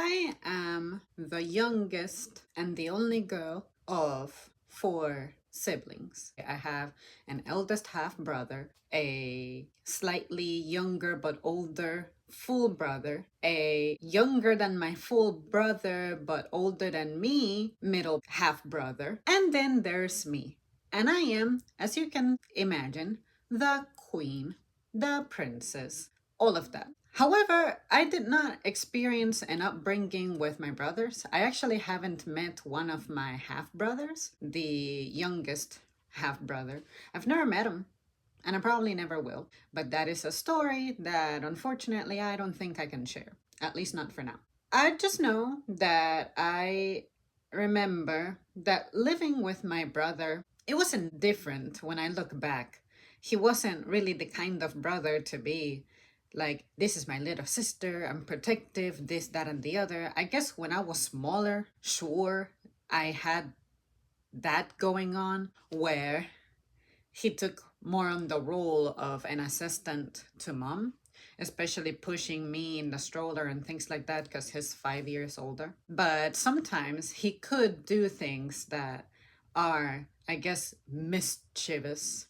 I am the youngest and the only girl of four siblings. I have an eldest half brother, a slightly younger but older full brother, a younger than my full brother but older than me middle half brother, and then there's me. And I am, as you can imagine, the queen, the princess, all of that. However, I did not experience an upbringing with my brothers. I actually haven't met one of my half brothers, the youngest half brother. I've never met him, and I probably never will. But that is a story that unfortunately I don't think I can share, at least not for now. I just know that I remember that living with my brother, it wasn't different when I look back. He wasn't really the kind of brother to be like, this is my little sister, I'm protective, this, that, and the other. I guess when I was smaller, sure, I had that going on where he took more on the role of an assistant to mom, especially pushing me in the stroller and things like that because he's 5 years older. But sometimes he could do things that are, I guess, mischievous.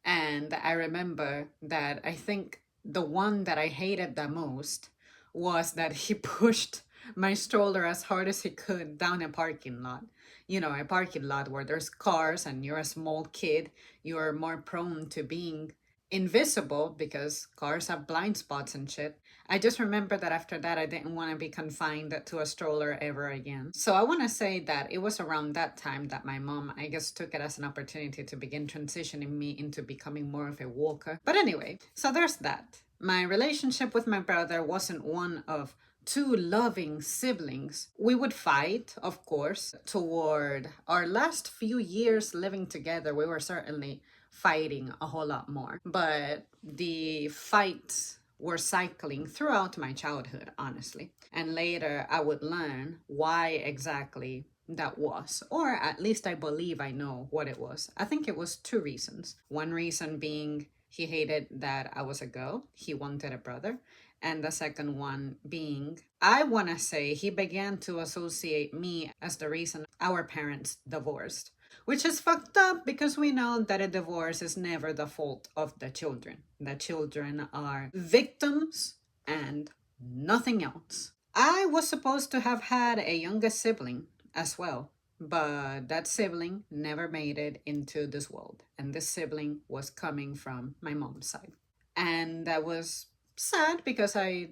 And I remember that I think the one that I hated the most was that he pushed my stroller as hard as he could down a parking lot. You know, a parking lot where there's cars and you're a small kid, you're more prone to being invisible because cars have blind spots and shit. I just remember that after that, I didn't want to be confined to a stroller ever again. So I want to say that it was around that time that my mom, I guess, took it as an opportunity to begin transitioning me into becoming more of a walker. But anyway, so there's that. My relationship with my brother wasn't one of two loving siblings. We would fight, of course, toward our last few years living together. We were certainly fighting a whole lot more. But the fights were cycling throughout my childhood, honestly. And later I would learn why exactly that was, or at least I believe I know what it was. I think it was two reasons. One reason being he hated that I was a girl, he wanted a brother. And the second one being, I want to say he began to associate me as the reason our parents divorced, which is fucked up because we know that a divorce is never the fault of the children. The children are victims and nothing else. I was supposed to have had a younger sibling as well, but that sibling never made it into this world. And this sibling was coming from my mom's side. And that was sad because I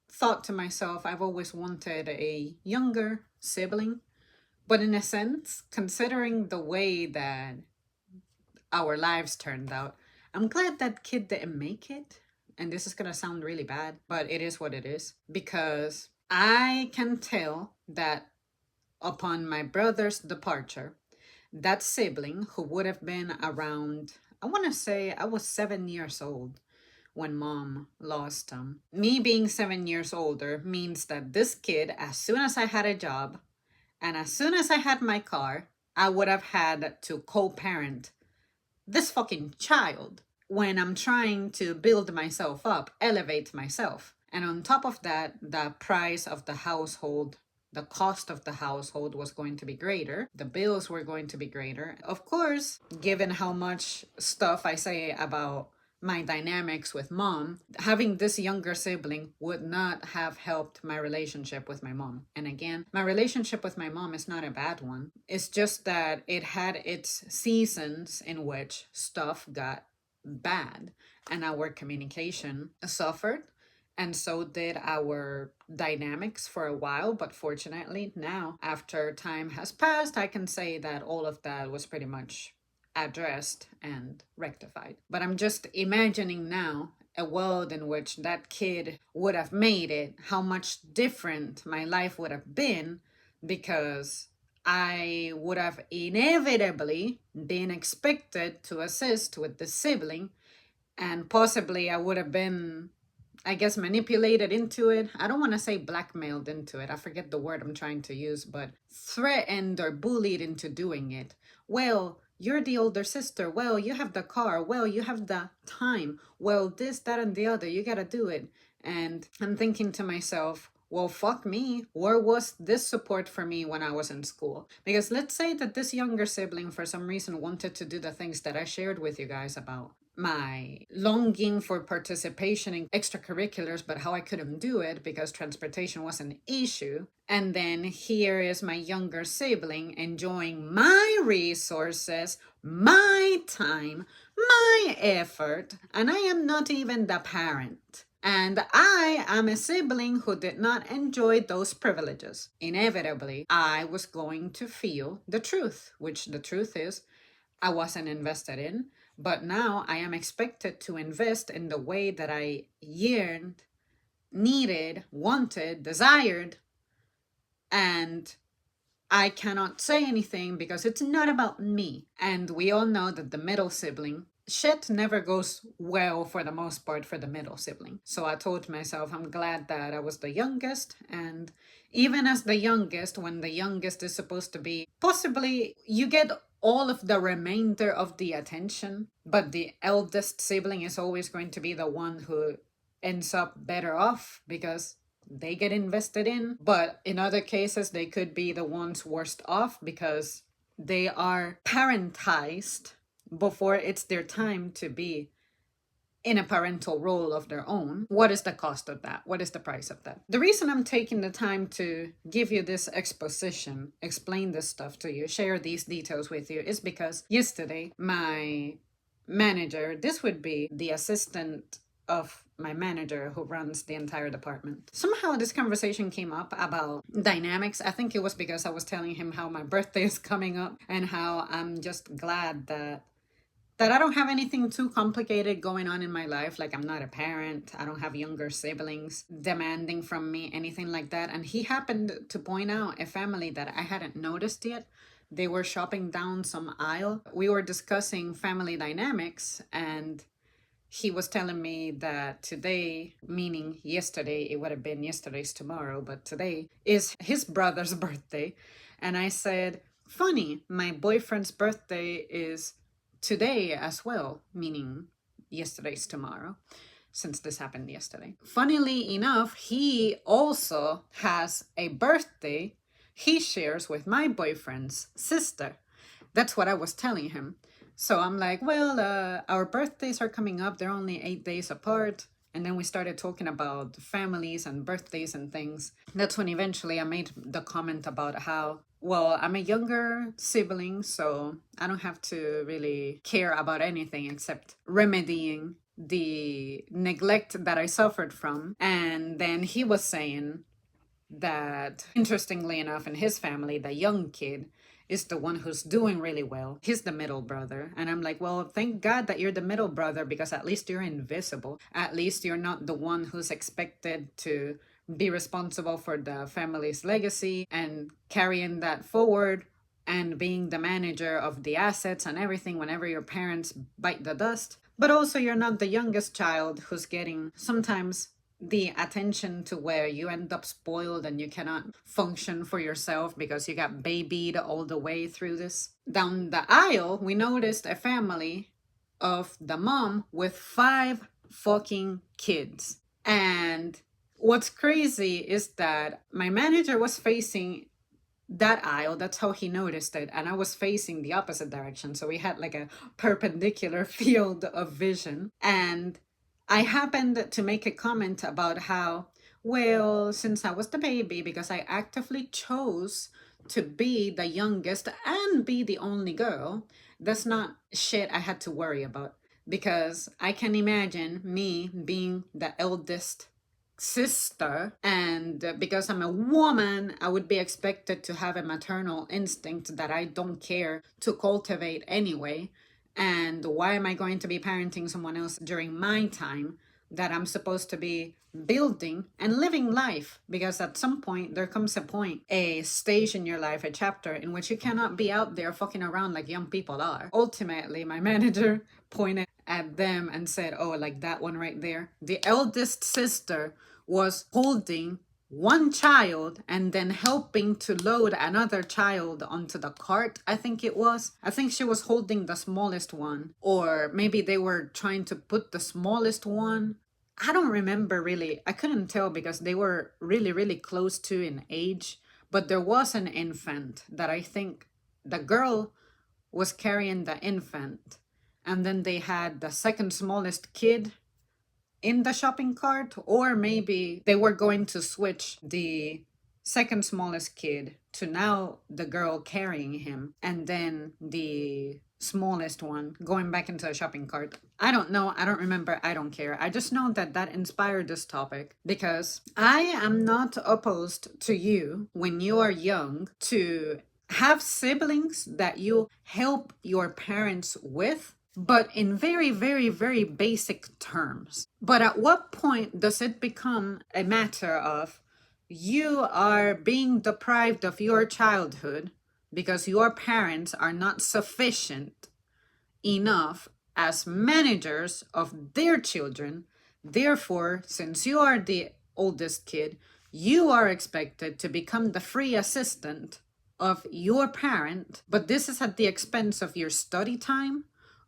thought to myself, I've always wanted a younger sibling. But in a sense, considering the way that our lives turned out, I'm glad that kid didn't make it. And this is going to sound really bad, but it is what it is. Because I can tell that upon my brother's departure, that sibling who would have been around, I want to say I was 7 years old when mom lost him. Me being 7 years older means that this kid, as soon as I had a job and as soon as I had my car, I would have had to co-parent this fucking child when I'm trying to build myself up, elevate myself. And on top of that, the price of the household, the cost of the household was going to be greater. The bills were going to be greater. Of course, given how much stuff I say about my dynamics with mom, having this younger sibling would not have helped my relationship with my mom. And again, my relationship with my mom is not a bad one. It's just that it had its seasons in which stuff got bad and our communication suffered. And so did our dynamics for a while. But fortunately, now, after time has passed, I can say that all of that was pretty much addressed and rectified. But I'm just imagining now a world in which that kid would have made it, how much different my life would have been, because I would have inevitably been expected to assist with the sibling, and possibly I would have been, I guess, manipulated into it. I don't want to say blackmailed into it. I forget the word I'm trying to use, but threatened or bullied into doing it. Well, you're the older sister. Well, you have the car. Well, you have the time. Well, this, that, and the other. You got to do it. And I'm thinking to myself, well, fuck me. Where was this support for me when I was in school? Because let's say that this younger sibling, for some reason, wanted to do the things that I shared with you guys about my longing for participation in extracurriculars, but how I couldn't do it because transportation was an issue. And then here is my younger sibling enjoying my resources, my time, my effort, and I am not even the parent. And I am a sibling who did not enjoy those privileges. Inevitably, I was going to feel the truth, which the truth is I wasn't invested in. But now I am expected to invest in the way that I yearned, needed, wanted, desired. And I cannot say anything because it's not about me. And we all know that the middle sibling, shit never goes well for the most part for the middle sibling. So I told myself I'm glad that I was the youngest. And even as the youngest, when the youngest is supposed to be, possibly you get all of the remainder of the attention, but the eldest sibling is always going to be the one who ends up better off because they get invested in. But in other cases, they could be the ones worst off because they are parentized before it's their time to be in a parental role of their own. What is the cost of that? What is the price of that? The reason I'm taking the time to give you this exposition, explain this stuff to you, share these details with you, is because yesterday my manager, this would be the assistant of my manager who runs the entire department. Somehow this conversation came up about dynamics. I think it was because I was telling him how my birthday is coming up and how I'm just glad that I don't have anything too complicated going on in my life. Like, I'm not a parent. I don't have younger siblings demanding from me, anything like that. And he happened to point out a family that I hadn't noticed yet. They were shopping down some aisle. We were discussing family dynamics, and he was telling me that today, meaning yesterday, it would have been yesterday's tomorrow, but today is his brother's birthday. And I said, funny, my boyfriend's birthday is today as well, meaning yesterday's tomorrow, since this happened yesterday. Funnily enough, he also has a birthday he shares with my boyfriend's sister. That's what I was telling him. So I'm like, well, our birthdays are coming up. They're only 8 days apart. And then we started talking about families and birthdays and things. That's when eventually I made the comment about how, well, I'm a younger sibling, so I don't have to really care about anything except remedying the neglect that I suffered from. And then he was saying that, interestingly enough, in his family, the young kid is the one who's doing really well. He's the middle brother. And I'm like, well, thank God that you're the middle brother, because at least you're invisible. At least you're not the one who's expected to be responsible for the family's legacy and carrying that forward and being the manager of the assets and everything whenever your parents bite the dust. But also, you're not the youngest child who's getting sometimes the attention to where you end up spoiled and you cannot function for yourself because you got babied all the way through this. Down the aisle, we noticed a family of the mom with 5 fucking kids. And what's crazy is that my manager was facing that aisle. That's how he noticed it. And I was facing the opposite direction. So we had like a perpendicular field of vision. And I happened to make a comment about how, well, since I was the baby, because I actively chose to be the youngest and be the only girl, that's not shit I had to worry about. Because I can imagine me being the eldest sister, and because I'm a woman, I would be expected to have a maternal instinct that I don't care to cultivate anyway. And why am I going to be parenting someone else during my time that I'm supposed to be building and living life? Because at some point, there comes a point, a stage in your life, a chapter in which you cannot be out there fucking around like young people are. Ultimately, my manager pointed at them and said, oh, like that one right there. The eldest sister was holding one child and then helping to load another child onto the cart, I think it was. I think she was holding the smallest one, or maybe they were trying to put the smallest one I don't remember really. I couldn't tell because they were really, really close to in age. But there was an infant that I think the girl was carrying the infant. And then they had the second smallest kid in the shopping cart, or maybe they were going to switch the second smallest kid to now the girl carrying him, and then the smallest one going back into the shopping cart. I don't know. I don't remember. I don't care. I just know that that inspired this topic because I am not opposed to you when you are young to have siblings that you help your parents with, but in very, very, very basic terms. But at what point does it become a matter of you are being deprived of your childhood because your parents are not sufficient enough as managers of their children? Therefore, since you are the oldest kid, you are expected to become the free assistant of your parent, but this is at the expense of your study time,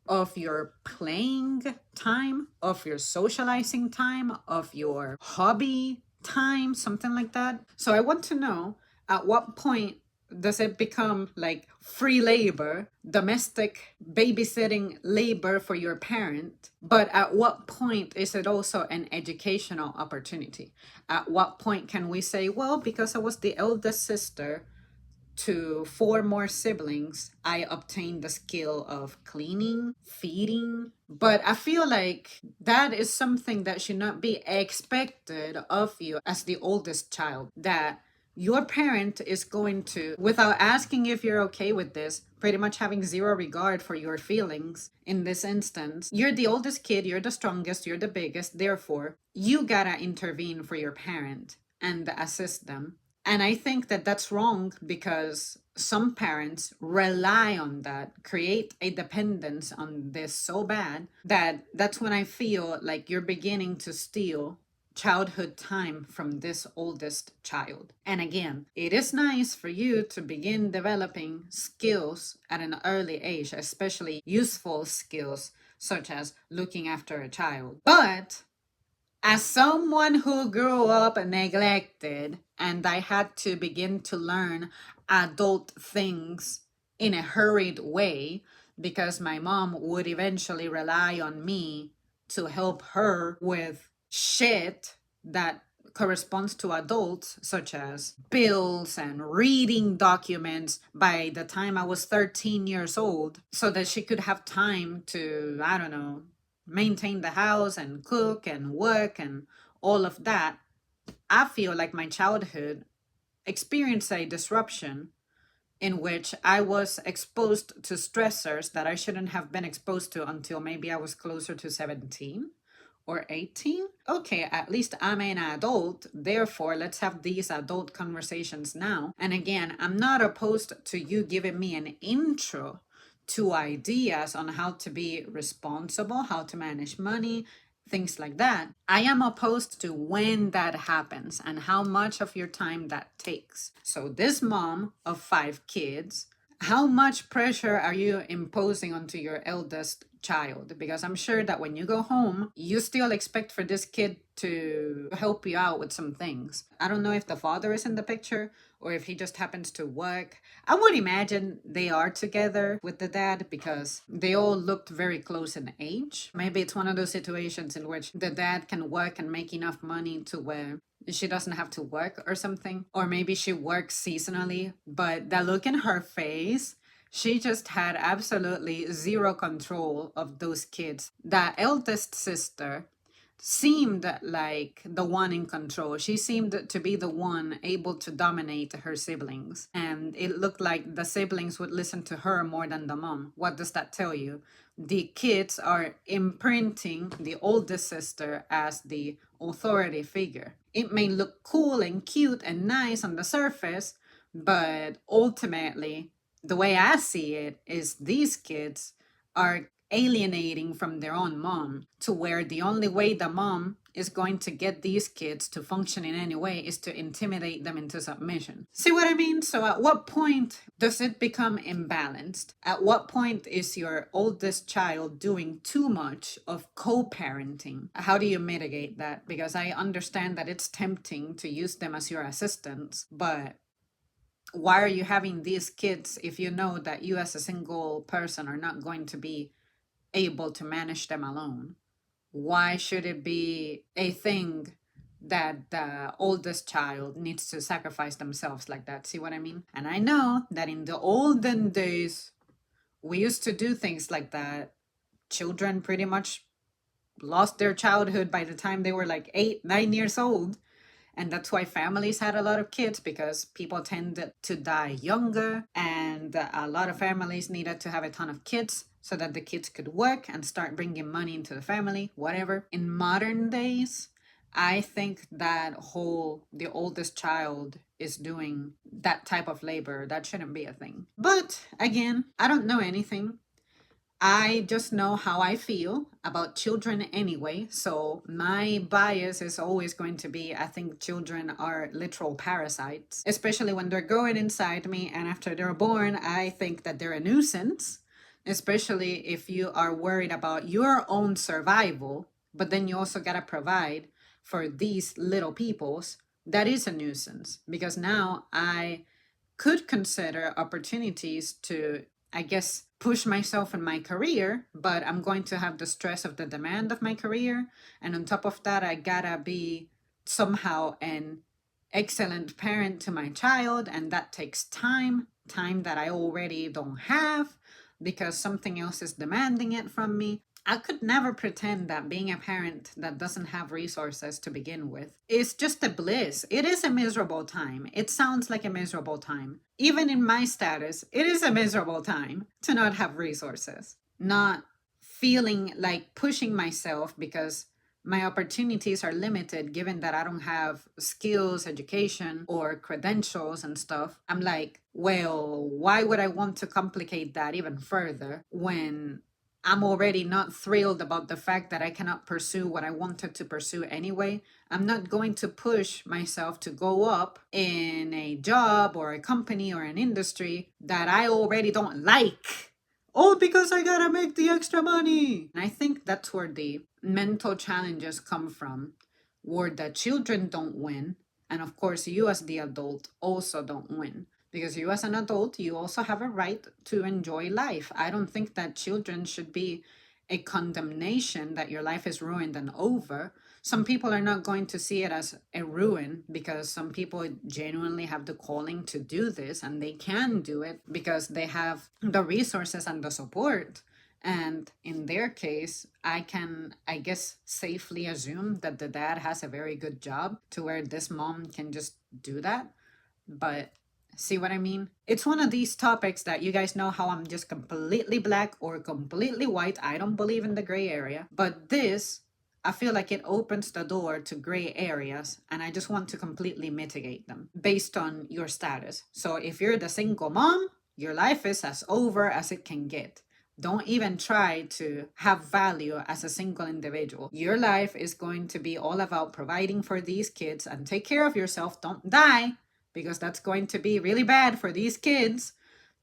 of your playing time, of your socializing time, of your hobby time, something like that. So I want to know, at what point does it become like free labor, domestic babysitting labor for your parent? But at what point is it also an educational opportunity? At what point can we say, well, because I was the eldest sister to four more siblings, I obtained the skill of cleaning, feeding. But I feel like that is something that should not be expected of you as the oldest child. That your parent is going to, without asking if you're okay with this, pretty much having zero regard for your feelings in this instance. You're the oldest kid, you're the strongest, you're the biggest, therefore, you gotta intervene for your parent and assist them. And I think that that's wrong because some parents rely on that, create a dependence on this so bad that that's when I feel like you're beginning to steal childhood time from this oldest child. And again, it is nice for you to begin developing skills at an early age, especially useful skills such as looking after a child. But as someone who grew up neglected and I had to begin to learn adult things in a hurried way because my mom would eventually rely on me to help her with shit that corresponds to adults, such as bills and reading documents by the time I was 13 years old, so that she could have time to, I don't know, maintain the house and cook and work and all of that. I feel like my childhood experienced a disruption in which I was exposed to stressors that I shouldn't have been exposed to until maybe I was closer to 17 or 18. Okay, at least I'm an adult, therefore let's have these adult conversations now. And again, I'm not opposed to you giving me an intro to ideas on how to be responsible, how to manage money, things like that. I am opposed to when that happens and how much of your time that takes. So this mom of 5 kids, how much pressure are you imposing onto your eldest child? Because I'm sure that when you go home, you still expect for this kid to help you out with some things. I don't know if the father is in the picture or if he just happens to work. I would imagine they are together with the dad because they all looked very close in age. Maybe it's one of those situations in which the dad can work and make enough money to where she doesn't have to work or something. Or maybe she works seasonally, but that look in her face, she just had absolutely zero control of those kids. The eldest sister seemed like the one in control. She seemed to be the one able to dominate her siblings. And it looked like the siblings would listen to her more than the mom. What does that tell you? The kids are imprinting the oldest sister as the authority figure. It may look cool and cute and nice on the surface, but ultimately, the way I see it is these kids are alienating from their own mom, to where the only way the mom is going to get these kids to function in any way is to intimidate them into submission. See what I mean? So at what point does it become imbalanced? At what point is your oldest child doing too much of co-parenting? How do you mitigate that? Because I understand that it's tempting to use them as your assistants, but why are you having these kids if you know that you as a single person are not going to be able to manage them alone? Why should it be a thing that the oldest child needs to sacrifice themselves like that? See what I mean? And I know that in the olden days, we used to do things like that. Children pretty much lost their childhood by the time they were like 8, 9 years old. And that's why families had a lot of kids, because people tended to die younger, and a lot of families needed to have a ton of kids so that the kids could work and start bringing money into the family, whatever. In modern days, I think that the oldest child is doing that type of labor. That shouldn't be a thing. But again, I don't know anything. I just know how I feel about children anyway. So my bias is always going to be, I think children are literal parasites, especially when they're growing inside me. And after they're born, I think that they're a nuisance, especially if you are worried about your own survival, but then you also got to provide for these little peoples. That is a nuisance, because now I could consider opportunities to, I guess, push myself in my career, but I'm going to have the stress of the demand of my career. And on top of that, I gotta be somehow an excellent parent to my child. And that takes time that I already don't have because something else is demanding it from me. I could never pretend that being a parent that doesn't have resources to begin with is just a bliss. It is a miserable time. It sounds like a miserable time. Even in my status, it is a miserable time to not have resources, not feeling like pushing myself because my opportunities are limited given that I don't have skills, education, or credentials and stuff. I'm like, well, why would I want to complicate that even further when I'm already not thrilled about the fact that I cannot pursue what I wanted to pursue anyway? I'm not going to push myself to go up in a job or a company or an industry that I already don't like. All because I gotta make the extra money. And I think that's where the mental challenges come from, where the children don't win. And of course, you as the adult also don't win. Because you as an adult, you also have a right to enjoy life. I don't think that children should be a condemnation that your life is ruined and over. Some people are not going to see it as a ruin because some people genuinely have the calling to do this and they can do it because they have the resources and the support. And in their case, I can, I guess, safely assume that the dad has a very good job to where this mom can just do that. But see what I mean? It's one of these topics that you guys know how I'm just completely black or completely white. I don't believe in the gray area. But this, I feel like it opens the door to gray areas, and I just want to completely mitigate them based on your status. So if you're the single mom, your life is as over as it can get. Don't even try to have value as a single individual. Your life is going to be all about providing for these kids and take care of yourself. Don't die, because that's going to be really bad for these kids.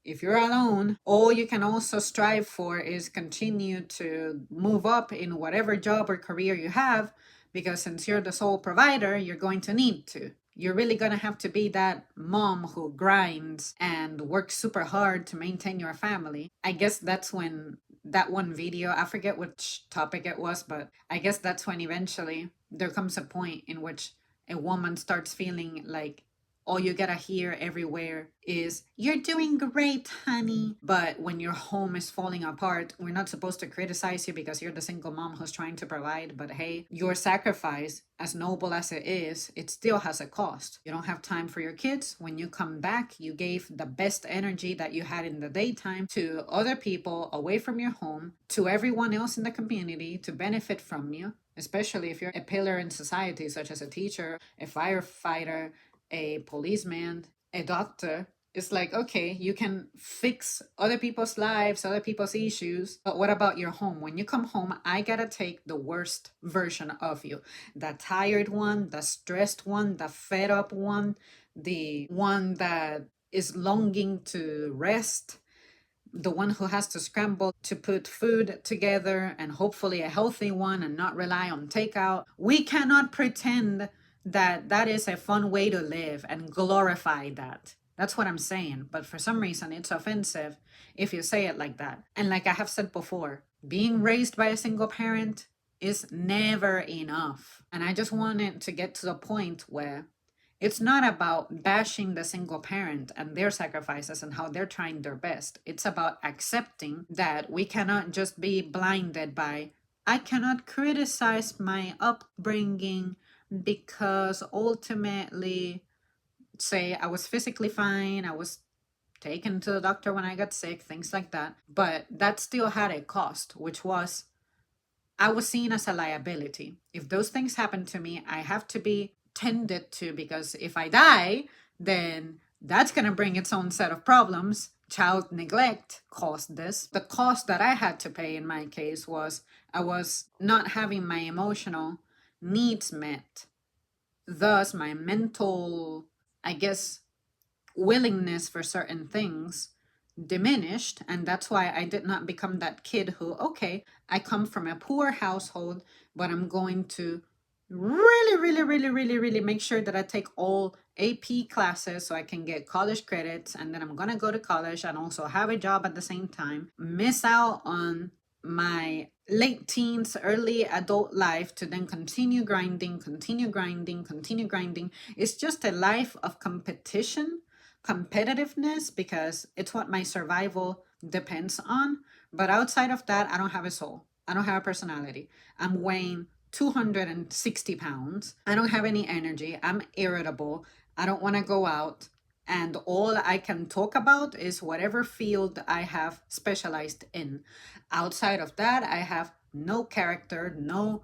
If you're alone, all you can also strive for is continue to move up in whatever job or career you have, because since you're the sole provider, you're going to need to. You're really going to have to be that mom who grinds and works super hard to maintain your family. I guess that's when that one video, I forget which topic it was, but I guess that's when eventually there comes a point in which a woman starts feeling like all you gotta hear everywhere is, "You're doing great, honey." But when your home is falling apart, we're not supposed to criticize you because you're the single mom who's trying to provide. But hey, your sacrifice, as noble as it is, it still has a cost. You don't have time for your kids. When you come back, you gave the best energy that you had in the daytime to other people away from your home, to everyone else in the community to benefit from you, especially if you're a pillar in society, such as a teacher, a firefighter, a policeman, a doctor. It's like, okay, you can fix other people's lives, other people's issues, but what about your home? When you come home, I gotta take the worst version of you, the tired one, the stressed one, the fed up one, the one that is longing to rest, the one who has to scramble to put food together and hopefully a healthy one and not rely on takeout. We cannot pretend that that is a fun way to live and glorify that. That's what I'm saying. But for some reason, it's offensive if you say it like that. And like I have said before, being raised by a single parent is never enough. And I just wanted to get to the point where it's not about bashing the single parent and their sacrifices and how they're trying their best. It's about accepting that we cannot just be blinded by, I cannot criticize my upbringing because ultimately, say, I was physically fine, I was taken to the doctor when I got sick, things like that. But that still had a cost, which was I was seen as a liability. If those things happen to me, I have to be tended to, because if I die, then that's going to bring its own set of problems. Child neglect caused this. The cost that I had to pay in my case was I was not having my emotional needs met. Thus, my mental, I guess, willingness for certain things diminished, and that's why I did not become that kid who, okay, I come from a poor household, but I'm going to really make sure that I take all AP classes so I can get college credits, and then I'm gonna go to college and also have a job at the same time, miss out on my late teens, early adult life to then continue grinding. It's just a life of competition, competitiveness, because it's what my survival depends on. But outside of that, I don't have a soul. I don't have a personality. I'm weighing 260 pounds. I don't have any energy. I'm irritable. I don't want to go out. And all I can talk about is whatever field I have specialized in. Outside of that, I have no character, no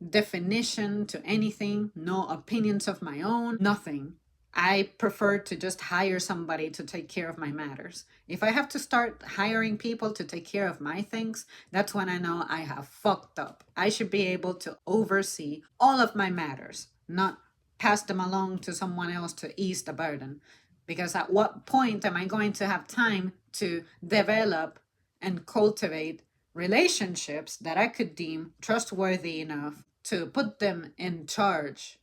definition to anything, no opinions of my own, nothing. I prefer to just hire somebody to take care of my matters. If I have to start hiring people to take care of my things, that's when I know I have fucked up. I should be able to oversee all of my matters, not pass them along to someone else to ease the burden. Because at what point am I going to have time to develop and cultivate relationships that I could deem trustworthy enough to put them in charge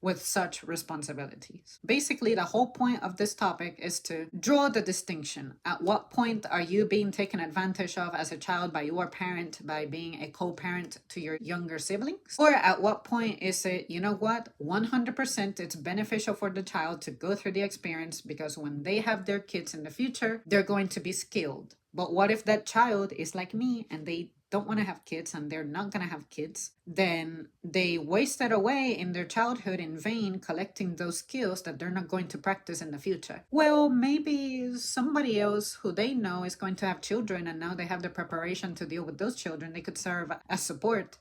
with such responsibilities? Basically, the whole point of this topic is to draw the distinction. At what point are you being taken advantage of as a child by your parent by being a co-parent to your younger siblings? Or at what point is it, you know what, 100% it's beneficial for the child to go through the experience, because when they have their kids in the future, they're going to be skilled. But what if that child is like me and they don't want to have kids and they're not going to have kids? Then they wasted away in their childhood in vain collecting those skills that they're not going to practice in the future. Well, maybe somebody else who they know is going to have children and now they have the preparation to deal with those children. They could serve as support.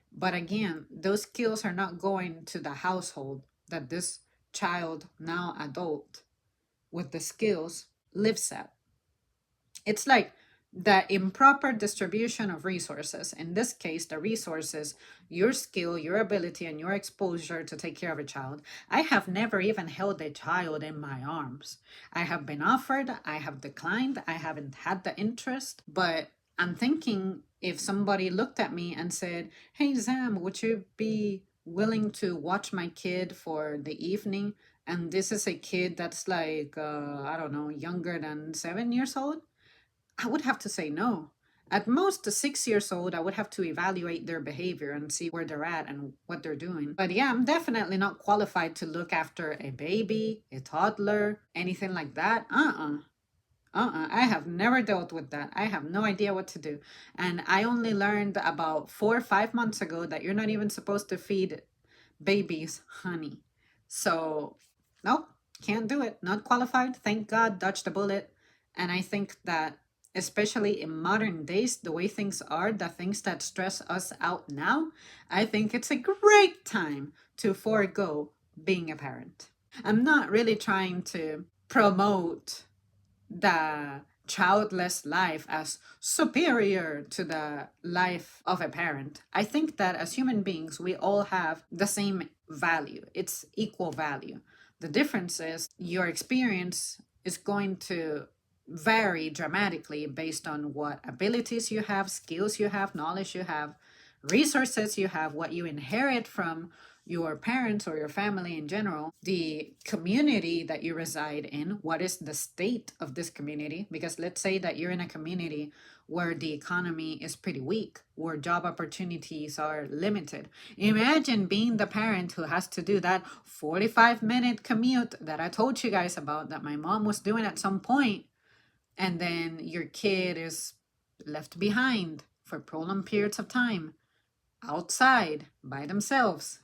But again, those skills are not going to the household that this child, now adult, with the skills lives at. It's like the improper distribution of resources. In this case, the resources, your skill, your ability, and your exposure to take care of a child. I have never even held a child in my arms. I have been offered, I have declined, I haven't had the interest, but I'm thinking if somebody looked at me and said, hey, Zam, would you be willing to watch my kid for the evening? And this is a kid that's like, I don't know, younger than 7 years old. I would have to say no. At most, 6 years old, I would have to evaluate their behavior and see where they're at and what they're doing. But yeah, I'm definitely not qualified to look after a baby, a toddler, anything like that. I have never dealt with that. I have no idea what to do. And I only learned about 4 or 5 months ago that you're not even supposed to feed babies honey. So, nope, can't do it. Not qualified. Thank God, dodged the bullet. And I think that especially in modern days, the way things are, the things that stress us out now, I think it's a great time to forego being a parent. I'm not really trying to promote the childless life as superior to the life of a parent. I think that as human beings, we all have the same value, it's equal value. The difference is your experience is going to vary dramatically based on what abilities you have, skills you have, knowledge you have, resources you have, what you inherit from your parents or your family in general, the community that you reside in, what is the state of this community? Because let's say that you're in a community where the economy is pretty weak, where job opportunities are limited. Imagine being the parent who has to do that 45-minute commute that I told you guys about that my mom was doing at some point, and then your kid is left behind for prolonged periods of time outside by themselves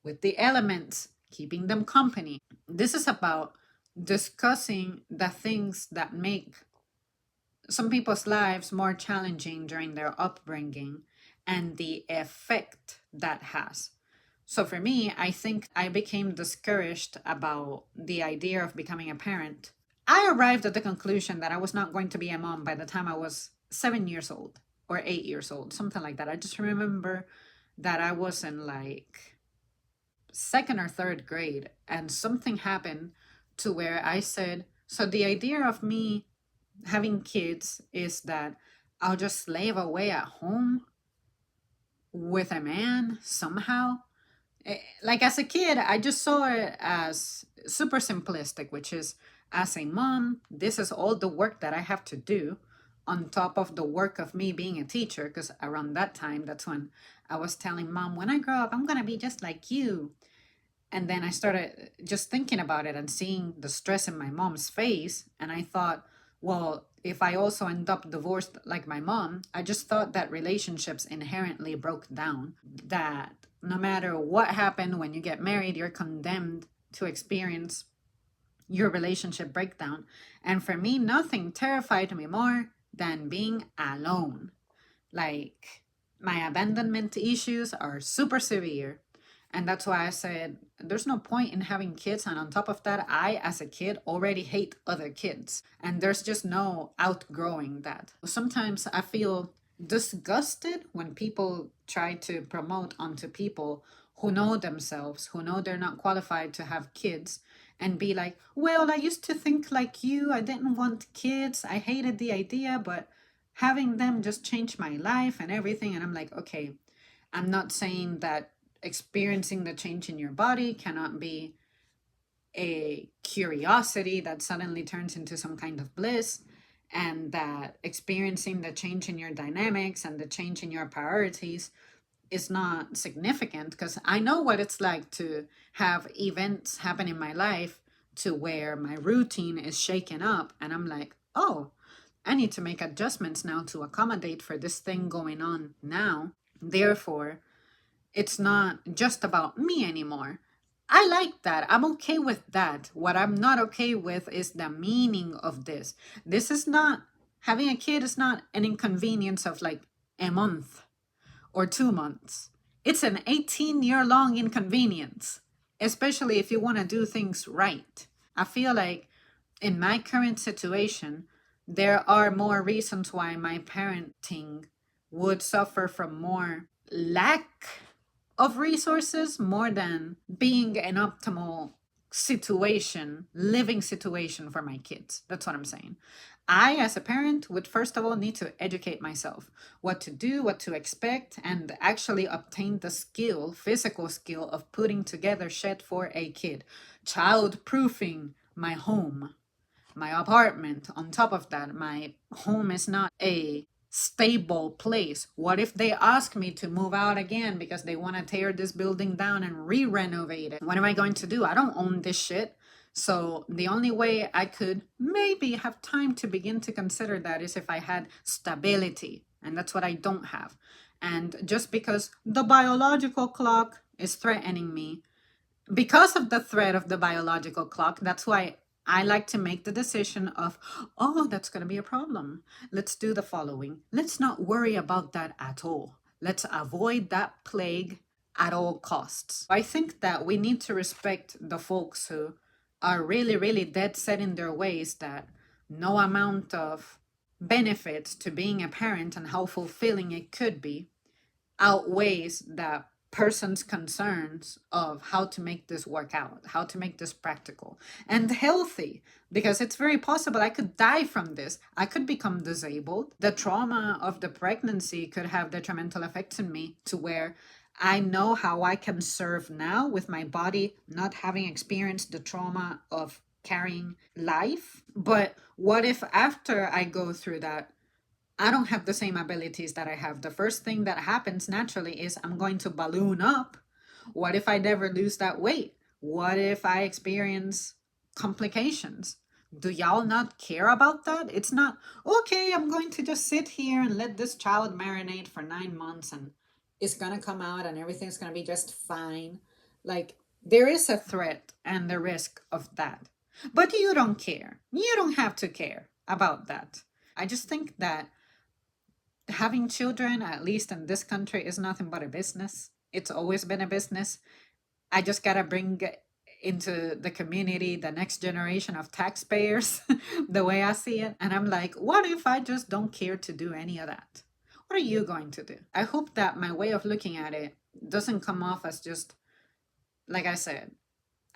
with the elements, keeping them company. This is about discussing the things that make some people's lives more challenging during their upbringing and the effect that has. So for me, I think I became discouraged about the idea of becoming a parent. I arrived at the conclusion that I was not going to be a mom by the time I was 7 years old or 8 years old, something like that. I just remember that I was in like second or third grade and something happened to where I said, so the idea of me having kids is that I'll just slave away at home with a man somehow. Like as a kid, I just saw it as super simplistic, which is as a mom, this is all the work that I have to do on top of the work of me being a teacher. Because around that time, that's when I was telling mom, when I grow up, I'm going to be just like you. And then I started just thinking about it and seeing the stress in my mom's face. And I thought, well, if I also end up divorced like my mom, I just thought that relationships inherently broke down. That no matter what happened when you get married, you're condemned to experience your relationship breakdown. And for me, nothing terrified me more than being alone. Like, my abandonment issues are super severe. And that's why I said there's no point in having kids. And on top of that, I, as a kid, already hate other kids. And there's just no outgrowing that. Sometimes I feel disgusted when people try to promote onto people who know themselves, who know they're not qualified to have kids, and be like, well, I used to think like you. I didn't want kids. I hated the idea, but having them just changed my life and everything. And I'm like, okay, I'm not saying that experiencing the change in your body cannot be a curiosity that suddenly turns into some kind of bliss, and that experiencing the change in your dynamics and the change in your priorities is not significant, because I know what it's like to have events happen in my life to where my routine is shaken up and I'm like, oh, I need to make adjustments now to accommodate for this thing going on now. Therefore, it's not just about me anymore. I like that. I'm okay with that. What I'm not okay with is the meaning of this. This is not, having a kid is not an inconvenience of like a month or 2 months. It's an 18-year-long inconvenience, especially if you want to do things right. I feel like in my current situation, there are more reasons why my parenting would suffer from more lack of resources more than being an optimal situation, living situation for my kids. That's what I'm saying. I, as a parent, would first of all need to educate myself what to do, what to expect, and actually obtain the skill, physical skill of putting together shit for a kid. Child proofing my home, my apartment. On top of that, my home is not a stable place. What if they ask me to move out again because they want to tear this building down and re-renovate it? What am I going to do? I don't own this shit. So the only way I could maybe have time to begin to consider that is if I had stability. And that's what I don't have. And just because the biological clock is threatening me, because of the threat of the biological clock, that's why I like to make the decision of, oh, that's going to be a problem. Let's do the following. Let's not worry about that at all. Let's avoid that plague at all costs. I think that we need to respect the folks who are really, really dead set in their ways that no amount of benefits to being a parent and how fulfilling it could be outweighs that person's concerns of how to make this work out, how to make this practical and healthy, because it's very possible I could die from this. I could become disabled. The trauma of the pregnancy could have detrimental effects in me to where I know how I can serve now with my body not having experienced the trauma of carrying life. But what if after I go through that, I don't have the same abilities that I have? The first thing that happens naturally is I'm going to balloon up. What if I never lose that weight? What if I experience complications? Do y'all not care about that? It's not, okay, I'm going to just sit here and let this child marinate for 9 months and it's going to come out and everything's going to be just fine. Like, there is a threat and the risk of that. But you don't care. You don't have to care about that. I just think that having children, at least in this country, is nothing but a business. It's always been a business. I just gotta bring into the community the next generation of taxpayers, the way I see it. And I'm like, what if I just don't care to do any of that? What are you going to do? I hope that my way of looking at it doesn't come off as just, like I said,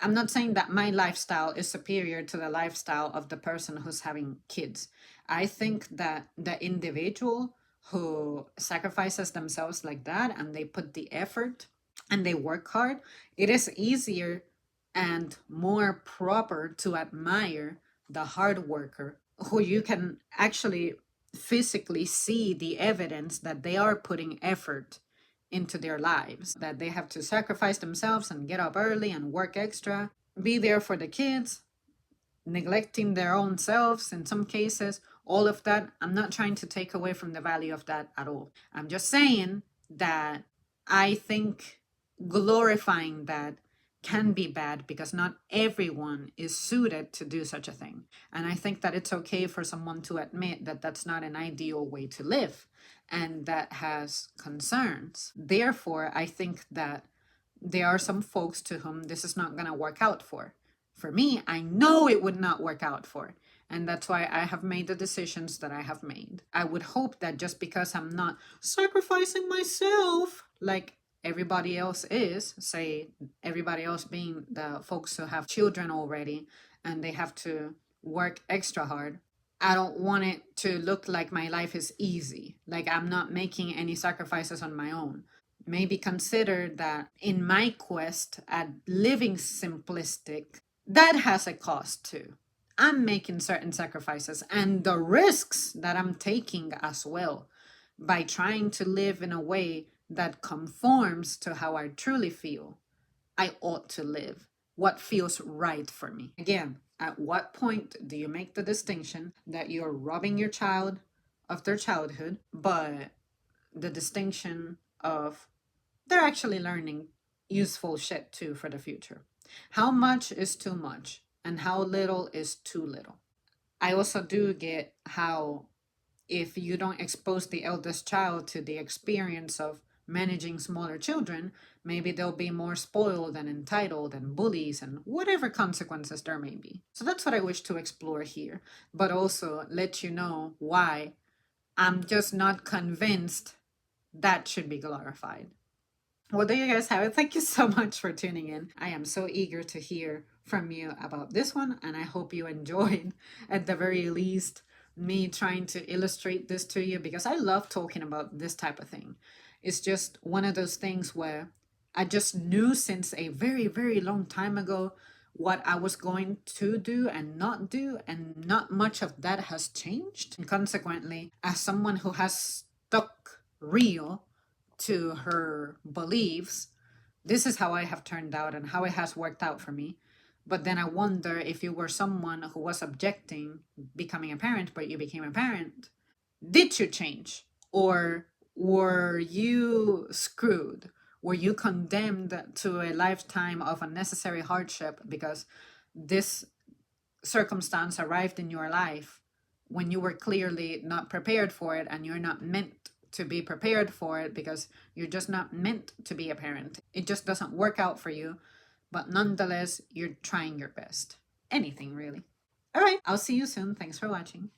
I'm not saying that my lifestyle is superior to the lifestyle of the person who's having kids. I think that the individual who sacrifices themselves like that and they put the effort and they work hard, it is easier and more proper to admire the hard worker who you can actually physically see the evidence that they are putting effort into their lives, that they have to sacrifice themselves and get up early and work extra, be there for the kids, neglecting their own selves in some cases, all of that. I'm not trying to take away from the value of that at all. I'm just saying that I think glorifying that can be bad because not everyone is suited to do such a thing. And I think that it's okay for someone to admit that that's not an ideal way to live and that has concerns. Therefore, I think that there are some folks to whom this is not going to work out for. For me, I know it would not work out for. And that's why I have made the decisions that I have made. I would hope that just because I'm not sacrificing myself like everybody else is, say everybody else being the folks who have children already and they have to work extra hard, I don't want it to look like my life is easy, like I'm not making any sacrifices on my own. Maybe consider that in my quest at living simplistic, that has a cost too. I'm making certain sacrifices and the risks that I'm taking as well by trying to live in a way that conforms to how I truly feel I ought to live, what feels right for me. Again, at what point do you make the distinction that you're robbing your child of their childhood, but the distinction of they're actually learning useful shit too for the future? How much is too much and how little is too little? I also do get how if you don't expose the eldest child to the experience of managing smaller children, maybe they'll be more spoiled and entitled and bullies and whatever consequences there may be. So that's what I wish to explore here, but also let you know why I'm just not convinced that should be glorified. Well, there you guys have it. Thank you so much for tuning in. I am so eager to hear from you about this one, and I hope you enjoyed, at the very least, me trying to illustrate this to you because I love talking about this type of thing. It's just one of those things where I just knew since a very, very long time ago what I was going to do and not do, and not much of that has changed. And consequently, as someone who has stuck real to her beliefs, this is how I have turned out and how it has worked out for me. But then I wonder, if you were someone who was objecting becoming a parent, but you became a parent, did you change? Or were you screwed? Were you condemned to a lifetime of unnecessary hardship because this circumstance arrived in your life when you were clearly not prepared for it, and you're not meant to be prepared for it because you're just not meant to be a parent? It just doesn't work out for you, but nonetheless, you're trying your best. Anything really. All right, I'll see you soon. Thanks for watching.